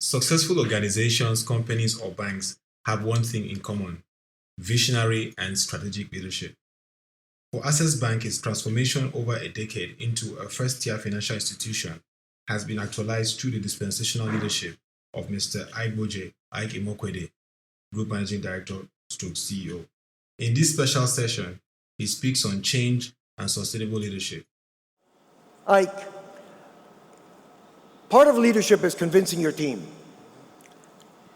Successful organizations, companies, or banks have one thing in common: visionary and strategic leadership. For Access Bank, its transformation over a decade into a first tier financial institution has been actualized through the dispensational leadership of Mr. Aigboje, Aig-Imoukhuede, Group Managing Director stroke CEO. In this special session, he speaks on change and sustainable leadership. Ike, part of leadership is convincing your team.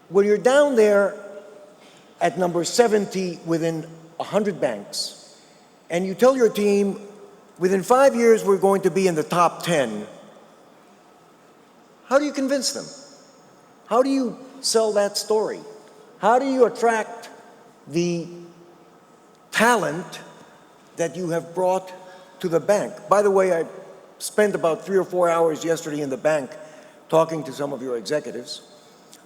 When you're down there at number 70 within 100 banks, and you tell your team, within 5 years we're going to be in the top 10, how do you convince them? How do you sell that story? How do you attract the talent that you have brought to the bank? By the way, I spent about 3 or 4 hours yesterday in the bank talking to some of your executives.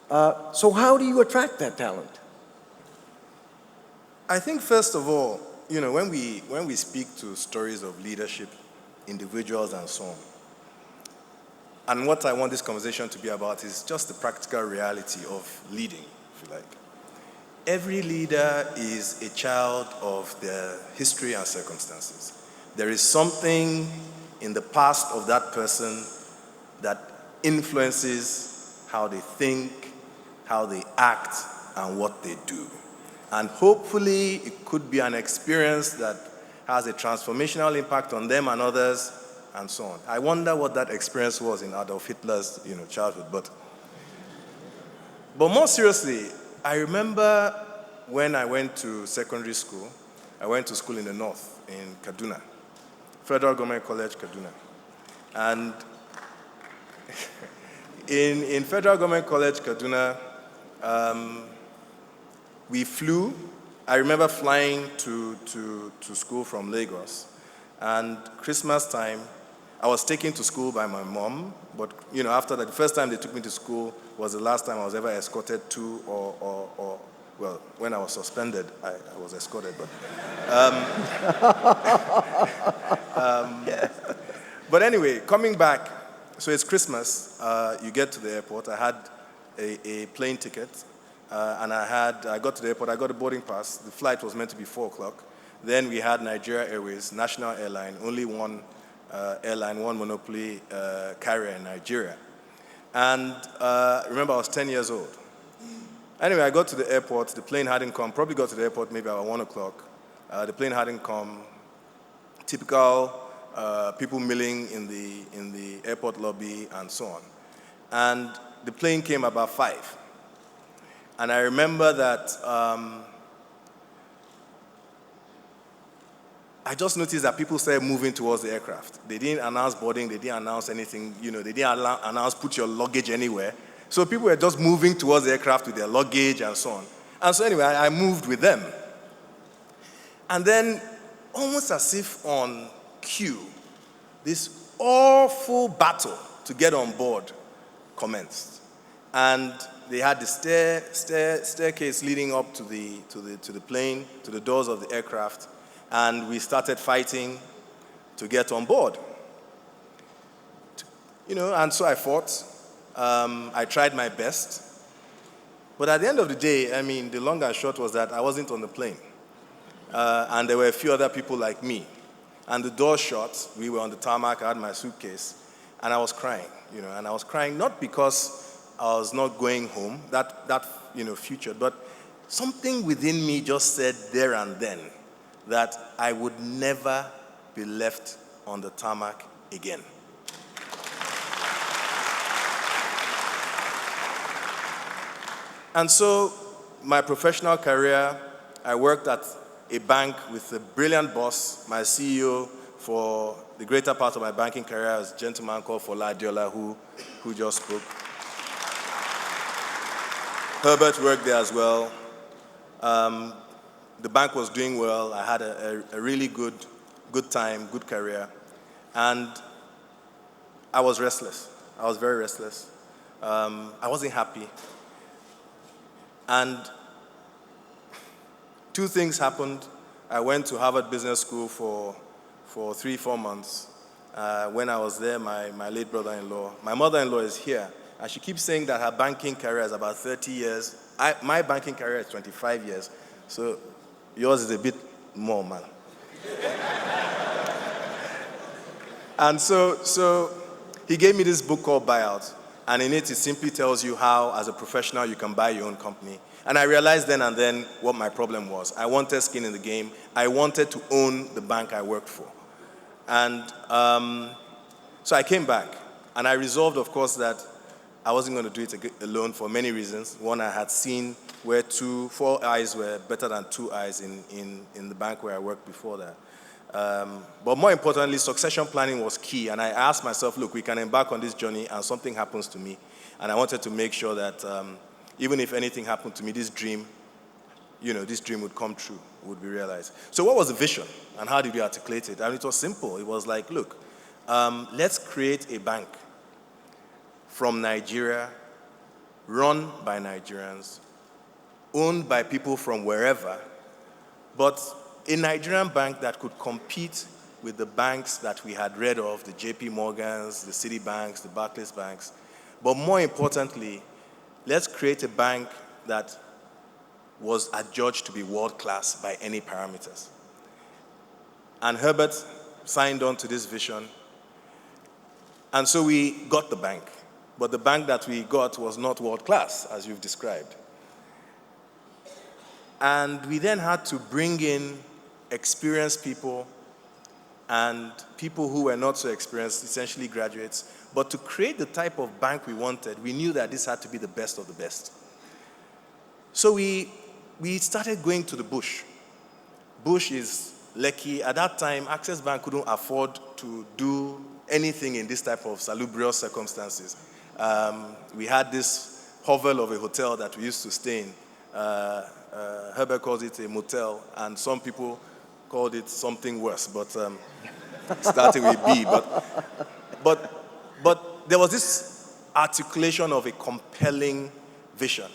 So how do you attract that talent? I think first of all, when we speak to stories of leadership, individuals and so on, and what I want this conversation to be about is just the practical reality of leading, if you like. Every leader is a child of their history and circumstances. There is something in the past of that person that influences how they think, how they act, and what they do. And hopefully, it could be an experience that has a transformational impact on them and others, and so on. I wonder what that experience was in Adolf Hitler's childhood. But more seriously, I remember when I went to secondary school, I went to school in the north, in Kaduna, Federal Government College, Kaduna. And in Federal Government College, Kaduna, we flew. I remember flying to school from Lagos. And Christmas time, I was taken to school by my mom, but after that, the first time they took me to school was the last time I was ever escorted to, or well, when I was suspended, I was escorted. But anyway, coming back, so it's Christmas. You get to the airport. I had a plane ticket, and I got to the airport. I got a boarding pass. The flight was meant to be 4 o'clock. Then we had Nigeria Airways, national airline, only one airline, one monopoly carrier in Nigeria. And remember, I was 10 years old. Anyway, I got to the airport. The plane hadn't come. Probably got to the airport maybe about 1 o'clock. The plane hadn't come. Typical people milling in the airport lobby and so on. And the plane came about 5. And I remember that I just noticed that people started moving towards the aircraft. They didn't announce boarding. They didn't announce anything. They didn't announce put your luggage anywhere. So people were just moving towards the aircraft with their luggage and so on. And so anyway, I moved with them. And then, almost as if on cue, this awful battle to get on board commenced. And they had the staircase leading up to the plane, to the doors of the aircraft, and we started fighting to get on board. And so I fought. I tried my best. But at the end of the day, the long and short was that I wasn't on the plane. And there were a few other people like me. And the door shut. We were on the tarmac. I had my suitcase. And I was crying, And I was crying not because I was not going home, that future, but something within me just said there and then that I would never be left on the tarmac again. And so, my professional career, I worked at a bank with a brilliant boss. My CEO for the greater part of my banking career was a gentleman called Fola Adiola, who just spoke. Herbert worked there as well. The bank was doing well. I had a really good time, good career. And I was restless. I was very restless. I wasn't happy. And 2 things happened. I went to Harvard Business School for 3-4 months. When I was there, my late brother-in-law, my mother-in-law is here. And she keeps saying that her banking career is about 30 years. My banking career is 25 years. So yours is a bit more, man. And so he gave me this book called Buyout. And in it simply tells you how, as a professional, you can buy your own company. And I realized then and then what my problem was. I wanted skin in the game. I wanted to own the bank I worked for. And so I came back. And I resolved, of course, that I wasn't going to do it alone for many reasons. One, I had seen where 4 eyes were better than 2 eyes in the bank where I worked before that. But more importantly, succession planning was key. And I asked myself, look, we can embark on this journey and something happens to me. And I wanted to make sure that even if anything happened to me, this dream would come true, would be realized. So what was the vision and how did we articulate it? And it was simple. It was like, look, let's create a bank from Nigeria, run by Nigerians, owned by people from wherever, but a Nigerian bank that could compete with the banks that we had read of, the JP Morgans, the Citibanks, the Barclays banks. But more importantly, let's create a bank that was adjudged to be world-class by any parameters. And Herbert signed on to this vision. And so we got the bank. But the bank that we got was not world-class, as you've described. And we then had to bring in experienced people and people who were not so experienced, essentially graduates. But to create the type of bank we wanted, we knew that this had to be the best of the best. So we started going to the bush. Bush is Lekki. At that time, Access Bank couldn't afford to do anything in this type of salubrious circumstances. We had this hovel of a hotel that we used to stay in. Herbert calls it a motel, and some people called it something worse, but starting with B. But there was this articulation of a compelling vision.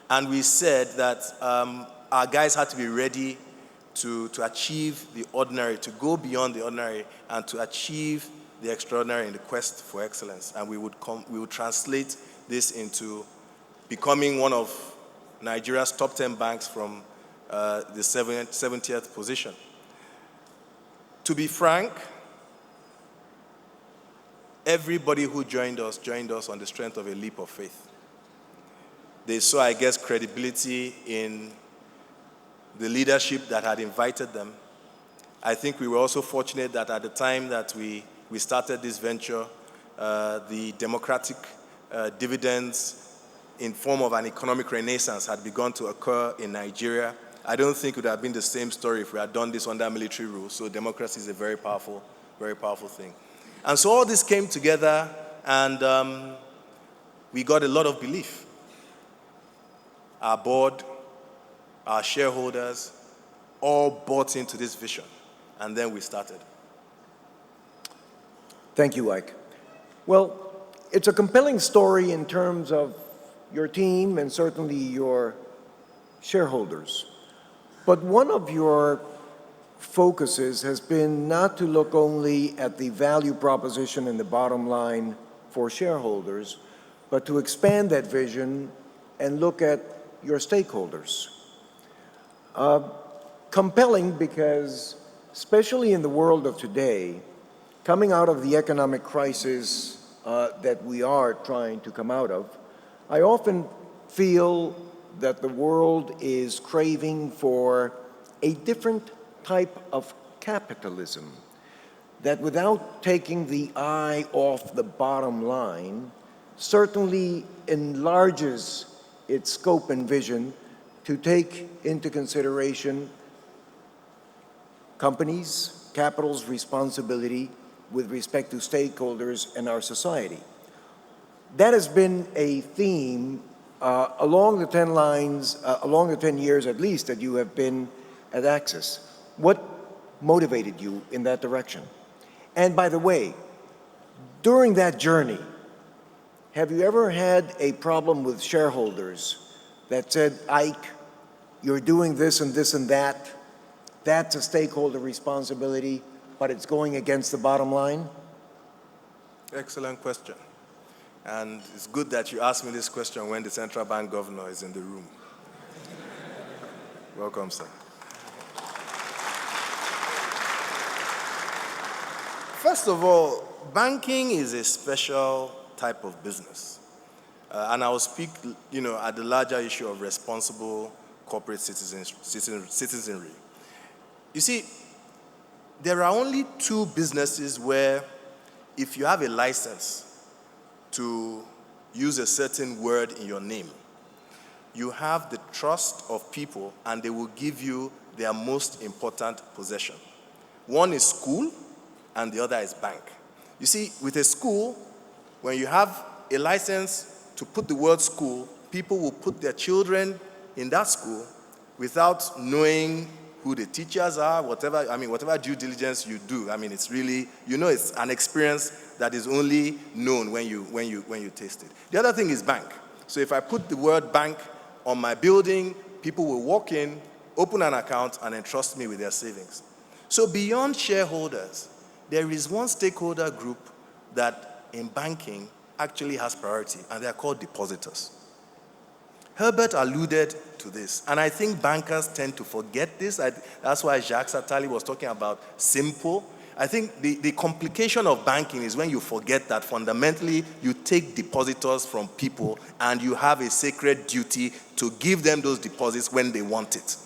And we said that our guys had to be ready to achieve the ordinary, to go beyond the ordinary, and to achieve the extraordinary in the quest for excellence. And we would translate this into becoming one of Nigeria's top 10 banks from the 70th position. To be frank, everybody who joined us on the strength of a leap of faith. They saw, I guess, credibility in the leadership that had invited them. I think we were also fortunate that at the time that we started this venture, the democratic dividends in form of an economic renaissance had begun to occur in Nigeria. I don't think it would have been the same story if we had done this under military rule. So democracy is a very powerful thing. And so all this came together, and we got a lot of belief. Our board, our shareholders, all bought into this vision. And then we started. Thank you, Ike. Well, it's a compelling story in terms of your team and certainly your shareholders. But one of your focuses has been not to look only at the value proposition and the bottom line for shareholders, but to expand that vision and look at your stakeholders. Compelling because, especially in the world of today, coming out of the economic crisis that we are trying to come out of, I often feel that the world is craving for a different type of capitalism that, without taking the eye off the bottom line, certainly enlarges its scope and vision to take into consideration companies, capital's responsibility with respect to stakeholders in our society. That has been a theme along the 10 years at least that you have been at Access. What motivated you in that direction? And by the way, during that journey, have you ever had a problem with shareholders that said, Ike, you're doing this and this and that, that's a stakeholder responsibility, but it's going against the bottom line? Excellent question. And it's good that you asked me this question when the central bank governor is in the room. Welcome, sir. First of all, banking is a special type of business. And I will speak, at the larger issue of responsible corporate citizenry. You see, there are only two businesses where if you have a license to use a certain word in your name, you have the trust of people and they will give you their most important possession. One is school and the other is bank. You see, with a school, when you have a license to put the word school, people will put their children in that school without knowing who the teachers are, whatever due diligence you do. It's really, it's an experience that is only known when you taste it. The other thing is bank. So if I put the word bank on my building, people will walk in, open an account, and entrust me with their savings. So beyond shareholders, there is one stakeholder group that in banking actually has priority, and they are called depositors. Herbert alluded to this, and I think bankers tend to forget this. That's why Jacques Attali was talking about simple. I think the complication of banking is when you forget that fundamentally you take depositors from people and you have a sacred duty to give them those deposits when they want it.